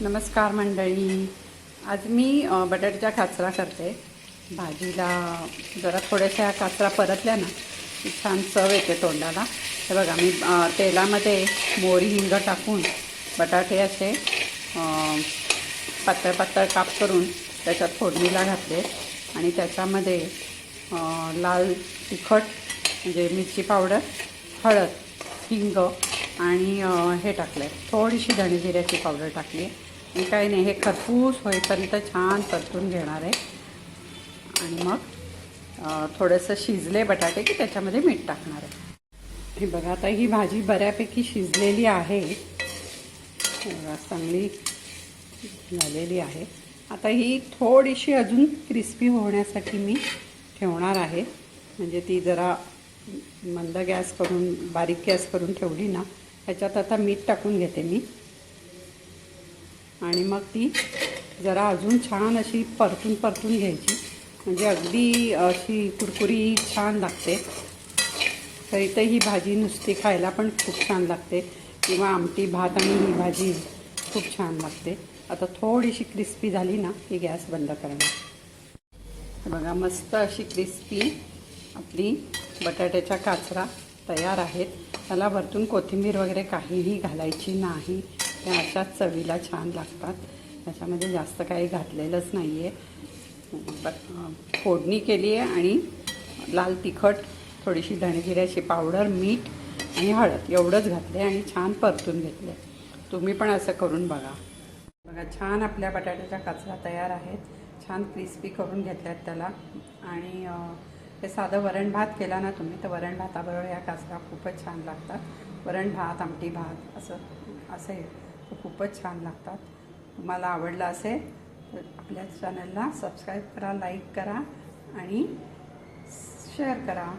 नमस्कार मंडळी. आज मी बटाट्याचा काचरा करते. भाजीला जरा थोड्याशा काचरा परतल्या ना की छान चव येते तोंडाला. हे बघा मी तेलामध्ये मोहरी हिंग टाकून बटाटे असे पातळ पातळ काप करून त्याच्यात फोडणीला घातले आणि त्याच्यामध्ये लाल तिखट म्हणजे मिरची पावडर, हळद, हिंग आणि हे टाकलं आहे, थोडीशी धणे जिऱ्याची पावडर टाकली आणि काही नाही, हे खरपूस होईपर्यंत छान परतून घेणार आहे. आणि मग थोडंसं शिजले बटाटे की त्याच्यामध्ये मीठ टाकणार आहे. हे बघा आता ही भाजी बऱ्यापैकी शिजलेली आहे, चांगली झालेली आहे. आता ही थोडीशी अजून क्रिस्पी होण्यासाठी मी ठेवणार आहे. म्हणजे ती जरा मंद गॅस करून बारीक गॅस करून ठेवली ना, ह्याच्यात आता मीठ टाकून घेते मी आणि मग ती जरा अजून छान अशी परतून घ्यायची. म्हणजे अगदी अशी कुरकुरी छान लागते. तर इथं ही भाजी नुसती खायला पण खूप छान लागते किंवा आमटी भात आणि ही भाजी खूप छान लागते. आता थोडीशी क्रिस्पी झाली ना की गॅस बंद करणार. बघा मस्त अशी क्रिस्पी आपली बटाट्याच्या काचरा तयार आहेत. त्याला वरतून कोथिंबीर वगैरे काहीही घालायची नाही, त्या अशाच चवीला छान लागतात. त्याच्यामध्ये जास्त काही घातलेलंच नाही आहे. फोडणी केली आहे आणि लाल तिखट, थोडीशी धणेजिऱ्याची पावडर, मीठ आणि हळद एवढंच घातले आणि छान परतून घेतले. तुम्ही पण असं करून बघा. बघा छान आपल्या बटाट्याच्या काचरा तयार आहेत. छान क्रिस्पी करून घेतल्यात त्याला. आणि हे साधं वरण भात केला ना तुम्ही, तर वरण भाताबरोबर या काचरा खूपच छान लागतात. वरण भात, आमटी भात असे तर खूपच छान लागतात. तुम्हाला आवडलं असेल तर आपल्या चॅनलला सबस्क्राईब करा, लाईक करा आणि शेअर करा.